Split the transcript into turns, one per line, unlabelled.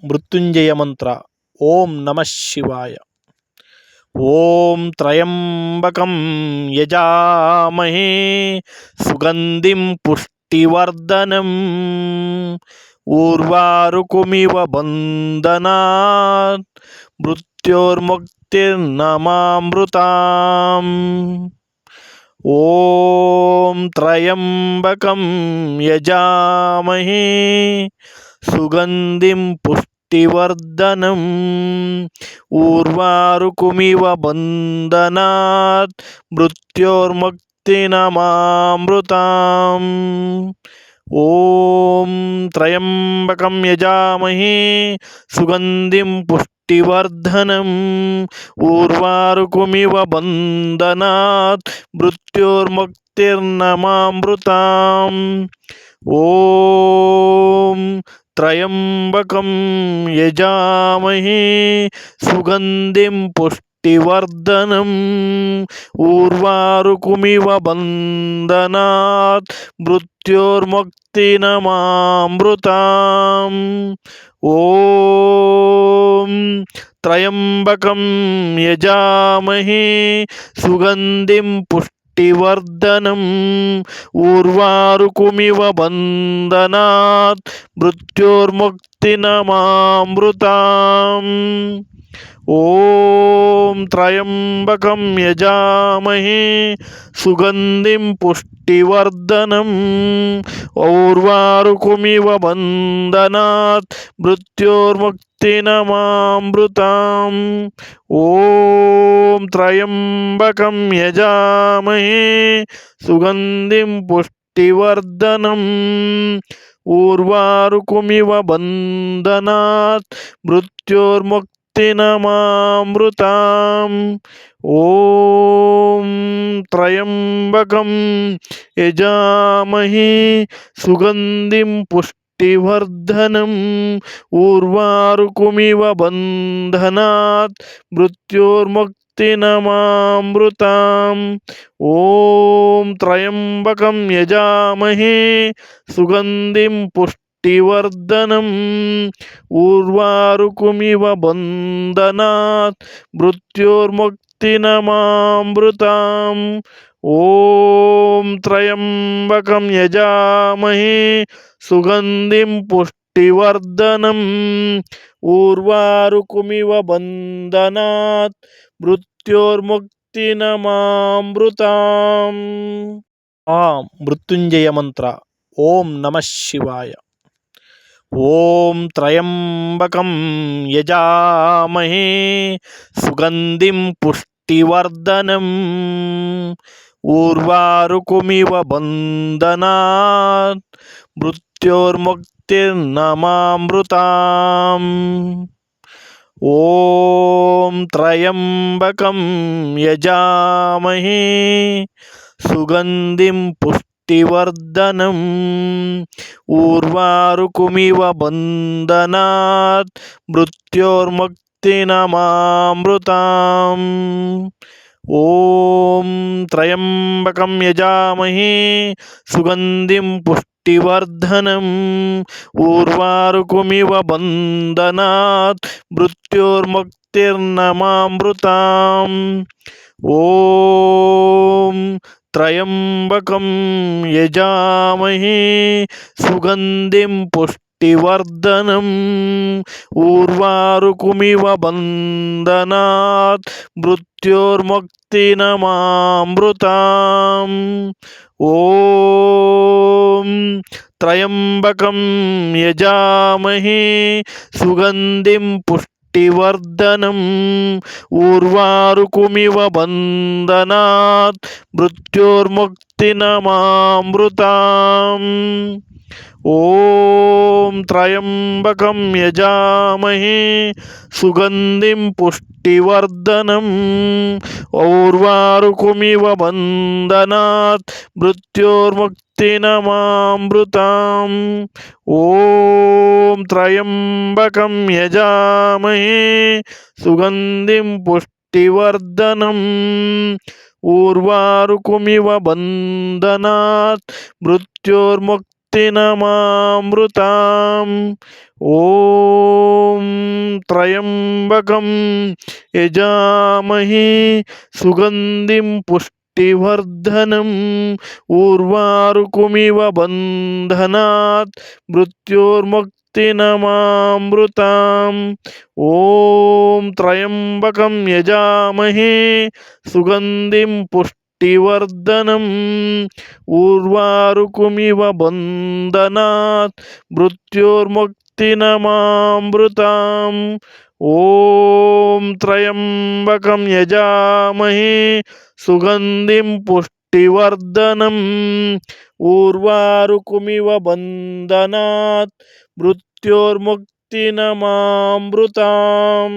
ಮೃತ್ಯುಂಜಯ ಮಂತ್ರ. ಓಂ ನಮಃ ಶಿವಾಯ. ಓಂ ತ್ರಯಂಬಕಂ ಯಜಾಮಹೇ ಸುಗಂಧಿಂ ಪುಷ್ಟಿವರ್ಧನಂ ಊರ್ವಾರುಕುಮಿವ ಬಂಧನಾತ್ ಮೃತ್ಯೋರ್ಮುಕ್ತಿರ್ನಮಾಮೃತಾಂ. ಓಂ ತ್ರಯಂಬಕಂ ಯಜಾಮಹೇ ಸುಗಂಧಿಂ ಪುಷ್ಟಿವರ್ಧನಂ ಊರ್ವಾರುಕುಮಿವ ಬಂಧನಾತ್ ಮೃತ್ಯೋರ್ಮುಕ್ತಿನಮಾಮೃತಾಂ. ಓಂ ತ್ರಯಂಬಕಂ ಯಜಾಮಹೇ ಸುಗಂಧಿಂ ಪುಷ್ಟಿವರ್ಧನಂ ಊರ್ವಾರುಕುಮಿವ ಬಂಧನಾತ್ ಮೃತ್ಯೋರ್ಮುಕ್ತಿರ್ನಮಾಮೃತಾಂ. ಓಂ ತ್ರಯಂಬಕಂ ಯಜಾಮಹೇ ಸುಗಂಧಿಂ ಪುಷ್ಟಿವರ್ಧನಂ ಊರ್ವಾರುಕುಮಿವ ಬಂಧನಾತ್ ಮೃತ್ಯೋರ್ಮುಕ್ತಿನಮಾಮೃತಾಂ. ಓಂ ತ್ರಯಂಬಕಂ ಯಜಾಮಹೇ ಸುಗಂಧಿಂ ಪುಷ್ಟಿವರ್ಧನಂ ಊರ್ವಾರುಕುಮಿವ ಬಂಧನಾತ್ ಮೃತ್ಯೋರ್ಮುಕ್ತಿನಮಾಮೃತಾಂ. ಓಂ ತ್ರಯಂಬಕಂ ಯಜಾಮಹೇ ಸುಗಂಧಿಂ ಪುಷ್ಟಿವರ್ಧನಂ ಊರ್ವಾರುಕುಮಿವ ಬಂಧನಾತ್ ಮೃತ್ಯೋರ್ಮುಕ್ತಿನಮಾಮೃತಾಂ. ಓಂ ತ್ರಯಂಬಕಂ ಯಜಾಮಹೇ ಸುಗಂಧಿಂ ಪುಷ್ಟಿವರ್ಧನಂ ಊರ್ವಾರುಕುಮಿವ ಬಂಧನಾತ್ ಮೃತ್ಯೋರ್ಮುಕ್ತಿನಮಾಮೃತಾಂ. ಓಂ ತ್ರಯಂಬಕಂ ಯಜಾಮಹೇ ಸುಗಂಧಿಂ ಪುಷ್ಟಿವರ್ಧನಂ ಊರ್ವಾರುಕುಮಿವ ಬಂಧನಾತ್ ಮೃತ್ಯೋರ್ಮುಕ್ತಿನಮಾಮೃತಾಂ. ಓಂ ತ್ರಯಂಬಕಂ ಯಜಾಮಹೇ ಸುಗಂಧಿಂ ಪುಷ್ಟಿವರ್ಧನಂ ಊರ್ವಾರುಕುಮಿವ ಬಂಧನಾತ್ ಮೃತ್ಯೋರ್ಮುಕ್ತಿನಮಾಮೃತಾಂ. ಓಂ ತ್ರಯಂಬಕಂ ಯಜಾಮಹೇ ಸುಗಂಧಿಂ ಪುಷ್ಟಿವರ್ಧನಂ ಊರ್ವಾರುಕುಮಿವ ಬಂಧನಾತ್ ಮೃತ್ಯೋರ್ಮುಕ್ತಿನಮಾಮೃತಾಂ. ಮೃತ್ಯುಂಜಯ ಮಂತ್ರ. ಓಂ ನಮಃ ಶಿವಾಯ. ಓಂ ತ್ರಯಂಬಕಂ ಯಜಾಮಹೇ ಸುಗಂಧಿಂ ಪುಷ್ಟಿವರ್ಧನಂ ಊರ್ವಾರುಕುಮಿವ ಬಂಧನಾತ್ ಮೃತ್ಯೋರ್ಮುಕ್ತಿರ್ನಮಾಮೃತಾಂ. ಓಂ ತ್ರಯಂಬಕಂ ಯಜಾಮಹೇ ಸುಗಂಧಿಂ ಪುಷ್ಟಿವರ್ಧನಂ ಊರ್ವಾರುಕುಮಿವ ಬಂಧನಾತ್ ಮೃತ್ಯೋರ್ಮುಕ್ತಿನಮಾಮೃತಾಂ. ಓಂ ತ್ರಯಂಬಕಂ ಯಜಾಮಹೇ ಸುಗಂಧಿಂ ಪುಷ್ಟಿವರ್ಧನಂ ಊರ್ವಾರುಕುಮಿವ ಬಂಧನಾತ್ ಮೃತ್ಯೋರ್ಮುಕ್ತಿರ್ನಮಾಮೃತಾಂ. ಓಂ ತ್ರಯಂಬಕಂ ಯಜಾಮಹೇ ಸುಗಂಧಿಂ ಪುಷ್ಟಿವರ್ಧನಂ ಊರ್ವಾರುಕುಮಿವ ಬಂಧನಾತ್ ಮೃತ್ಯೋರ್ಮುಕ್ತಿನಮಾಮೃತಾಂ. ಓಂ ತ್ರಯಂಬಕಂ ಯಜಾಮಹೇ ಸುಗಂಧಿಂ ಪುಷ್ಟಿವರ್ಧನಂ ಊರ್ವಾರುಕುಮಿವ ಬಂಧನಾತ್ ಮೃತ್ಯೋರ್ಮುಕ್ತಿನಮಾಮೃತಾಂ. ಓಂ ತ್ರಯಂಬಕಂ ಯಜಾಮಹೇ ಸುಗಂಧಿಂ ಪುಷ್ಟಿವರ್ಧನಂ ಊರ್ವಾರುಕುಮಿವ ಬಂಧನಾತ್ ಮೃತ್ಯೋರ್ಮುಕ್ತಿನಮಾಮೃತಾಂ. ಓಂ ತ್ರಯಂಬಕಂ ಯಜಾಮಹೇ ಸುಗಂಧಿಂ ಪುಷ್ಟಿವರ್ಧನಂ ಊರ್ವಾರುಕುಮಿವ ಬಂಧನಾತ್ ಮೃತ್ಯೋರ್ಮುಕ್ತಿನಮಾಮೃತಾಂ. ಓಂ త్రయంబకం యజామహే సుగంధిం పుష్టివర్ధనం ఊర్వారుకుమివ బంధనాత్ మృత్యోర్ముక్తినమామృతాం ఓం త్రయంబకం యజామహే సుగంధిం పుష్టివర్ధనం ఊర్వారుకుమివ బంధనాత్ మృత్యోర్ముక్తినమామృతాం ఓం త్రయంబకం యజామహే సుగంధిం పుష్టివర్ధనం ఊర్వారుకుమివ బంధనాత్ మృత్యోర్ముక్తినమామృతాం